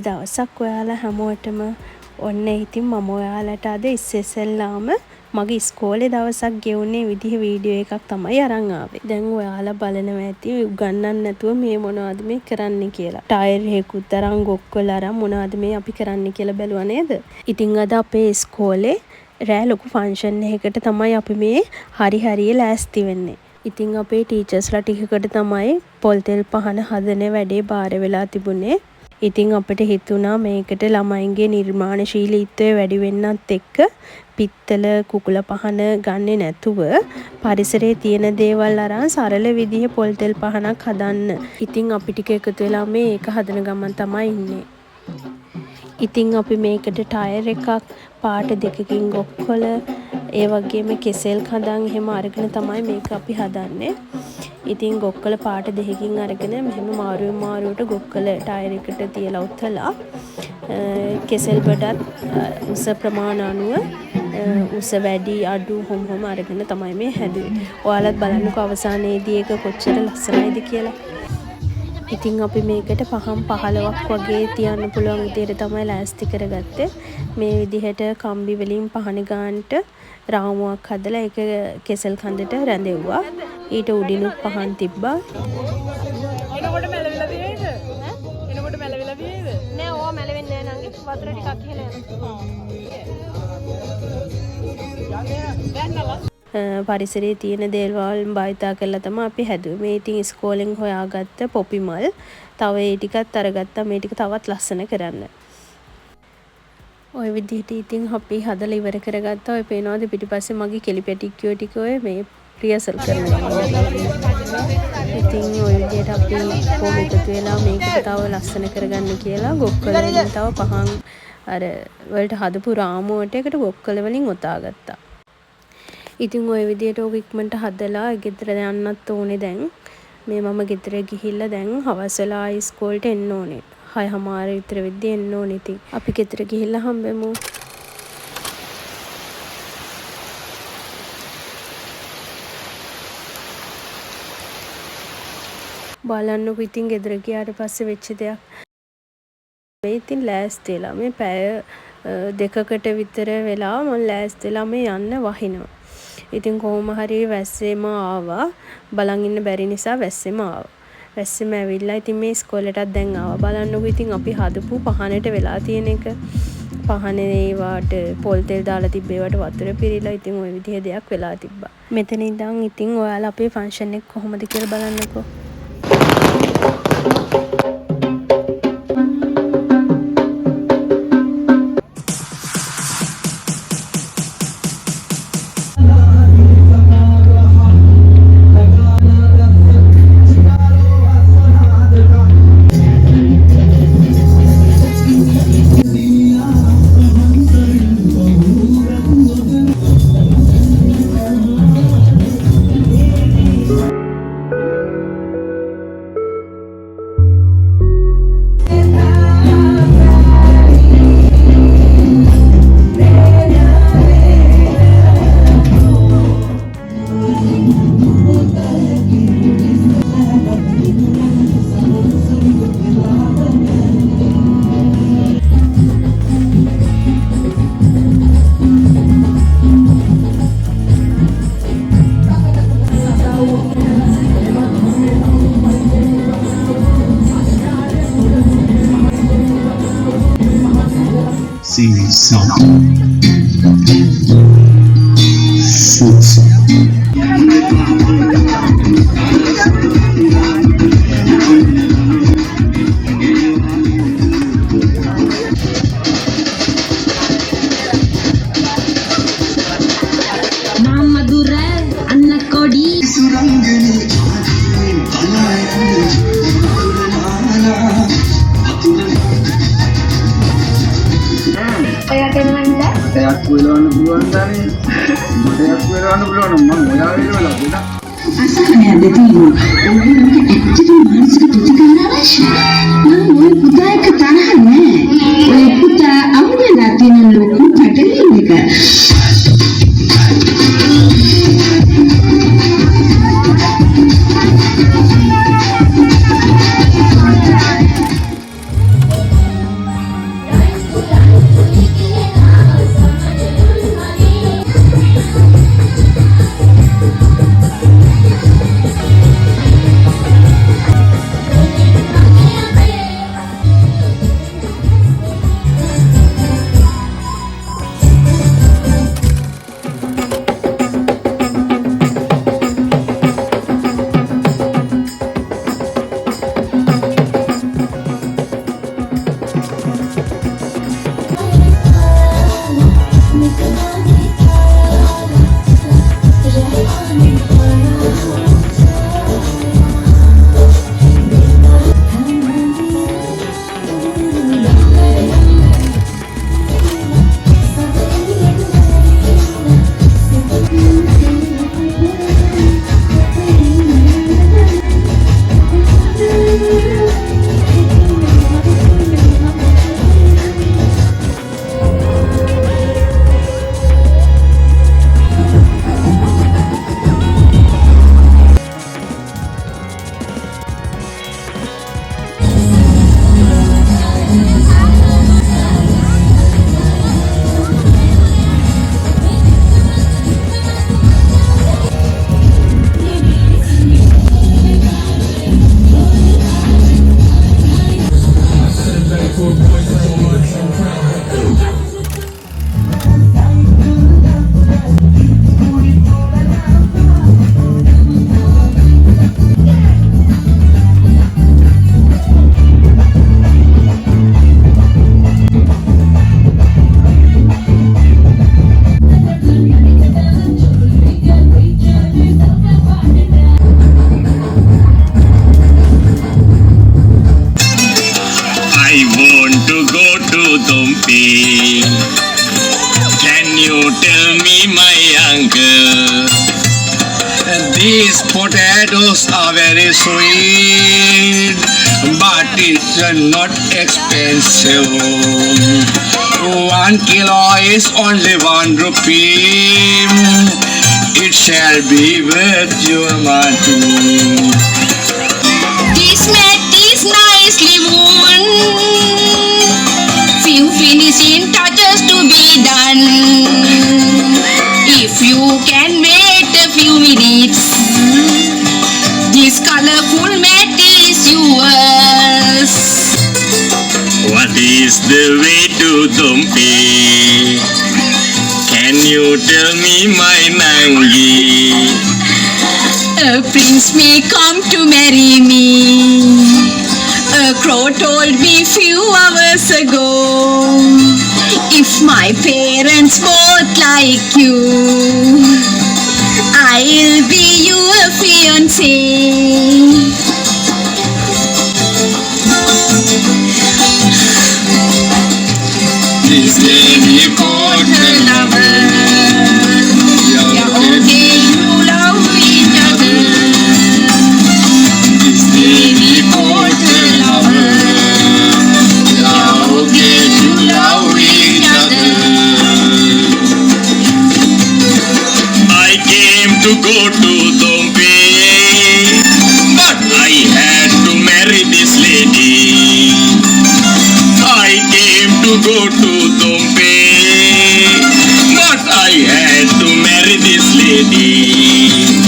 දවසක් ඔයාලා හැමෝටම. ඔන්න ඉතින් මම ඔයාලට අද ඉස්සෙල්ලාම මගේ ඉස්කෝලේ දවසක් ගෙවුනේ විදිහ වීඩියෝ එකක් තමයි අරන් ආවේ. දැන් ඔයාලා බලනවා ඇති උගන්නන්න නැතුව මේ මොනවද මේ කරන්නේ කියලා. ටයර් එකකුත් අරන් ගොක්කොල අරන් මොනවද මේ අපි කරන්නේ කියලා බැලුවා නේද? ඉතින් අද අපේ ඉස්කෝලේ රෑ ලොකු ෆන්ක්ෂන් එකකට තමයි අපි මේ හරිය ලෑස්ති වෙන්නේ. ඉතින් අපේ ටීචර්ස්ලා ටිකකට තමයි පොල් තෙල් පහන හදන වැඩේ බාර වෙලා තිබුණේ. ඉතින් අපිට හිතුණා මේකට ළමයින්ගේ නිර්මාණශීලීත්වය වැඩි වෙන්නත් එක්ක පිත්තල කුකුල පහන ගන්නෙ නැතුව පරිසරයේ තියෙන දේවල් අරන් සරල විදිහේ පොල් තෙල් පහනක් හදන්න. ඉතින් අපි ටික එකතු වෙලා මේක හදන ගමන් තමයි ඉන්නේ. ඉතින් අපි මේකට ටයර් එකක් පාට දෙකකින් ගොක්කොල ඒ වගේම කෙසෙල් කඳන් එහෙම අරගෙන තමයි මේක අපි හදන්නේ. ඉතින් ගොක්කල පාට දෙකකින් අරගෙන මෙහෙම මාරුවට ගොක්කල ටයර් එකට තියලා උත්තලා කෙසෙල් බඩත් උස ප්‍රමාණ අනුව උස වැඩි අඩු හොම් අරගෙන තමයි මේ හැදුවේ. ඔයාලත් බලන්නකෝ අවසානයේදී ඒක කොච්චර ලස්සනයිද කියලා. ඉතින් අපි මේකට පහන් 15ක් වගේ තියන්න පුළුවන් විදිහට තමයි ලෑස්ති කරගත්තේ. මේ විදිහට කම්බි වලින් පහන ගන්නට රාමුවක් හදලා ඒක කෙසෙල් කඳට රැඳෙව්වා. ඊට උඩිනුත් පහන් තිබ්බා. එනකොට මැලවිලා තියෙයිද? එනකොට මැලවිලා තියෙයිද? නෑ ඕවා මැලවෙන්නේ නෑ නංගි. වතුර ටිකක් එහෙම යනවා. පරිසරයේ තියෙන දේවල් භාවිතා කරලා තමයි අපි හැදුවේ. මේ ඉතින් ඉස්කෝලෙන් හොයාගත්ත පොපි මල්. තව ඒ ටිකත් අරගත්තා මේ ටික තවත් ලස්සන කරන්න. ඔය විදිහට ඉතින් අපි හදලා ඉවර කරගත්තා. ඔය පේනවාද පිටිපස්සේ මගේ කෙලි පැටික්කියෝ ටික ඔය මේ රියසල් කරනවා. ඉතින් ඔය විදිහට අපි කොහොම එකතු වෙලා මේකට තව ලස්සන කරගන්න කියලා ගොක්කල වලින් තව පහන් අර වලට හදපු රාමුවට එකට ගොක්කල වලින් ඔතා ගත්තා. ඉතින් ওই විදියට ඕක ඉක්මනට හදලා ගෙදර යන්නත් ඕනේ දැන්. මේ මම ගෙදර ගිහිල්ලා දැන් හවස වෙලා ඉස්කෝලේට එන්න ඕනේ. 6:00 විතර වෙද්දී එන්න ඕනේ. ඉතින් අපි ගෙදර ගිහිල්ලා හම්බෙමු. බලන්නකො ඉතින් ගෙදර ගියාට පස්සේ වෙච්ච දෙයක්. මේ ඉතින් ලෑස්ති වෙලා මේ පැය දෙකකට විතර වෙලා මම ලෑස්ති වෙලා මේ යන්න වහිනවා. ඉතින් කොහොම හරි වැස්සෙම ආවා. බලන් ඉන්න බැරි නිසා වැස්සෙම ආවා. වැස්සෙම ඇවිල්ලා ඉතින් මේ ඉස්කෝලේටත් දැන් ආවා. බලන්නකො ඉතින් අපි හදපු පහනට වෙලා තියෙන එක. පහනේ ඒවට පොල් තෙල් දාලා තිබ්බේවට වතුර පිරීලා ඉතින් ওই විදිහේ දෙයක් වෙලා තිබ්බා. මෙතන ඉඳන් ඉතින් ඔයාලා අපේ ෆන්ක්ෂන් එක කොහොමද කියලා බලන්නකෝ. Dompe? Can you tell me, my uncle? These potatoes are very sweet, but it's not expensive. 1 kilo is only 1 rupee. It shall be worth your money. This mat is nicely woven. Few finishing touches to be done. If you can wait a few minutes, this colorful mat is yours. What is the way to Dompe? Can you tell me, my Nangi? A prince may come to marry me. A crow told me few hours ago. If my parents both like you, I'll be your fiancé. This lady called her lover. Yeah, okay, you love each other. This lady called her lover. Yeah, okay, you love each other. I came to go to Dompe, but I had to marry this lady. I came to go to Dompe, but I had to marry this lady.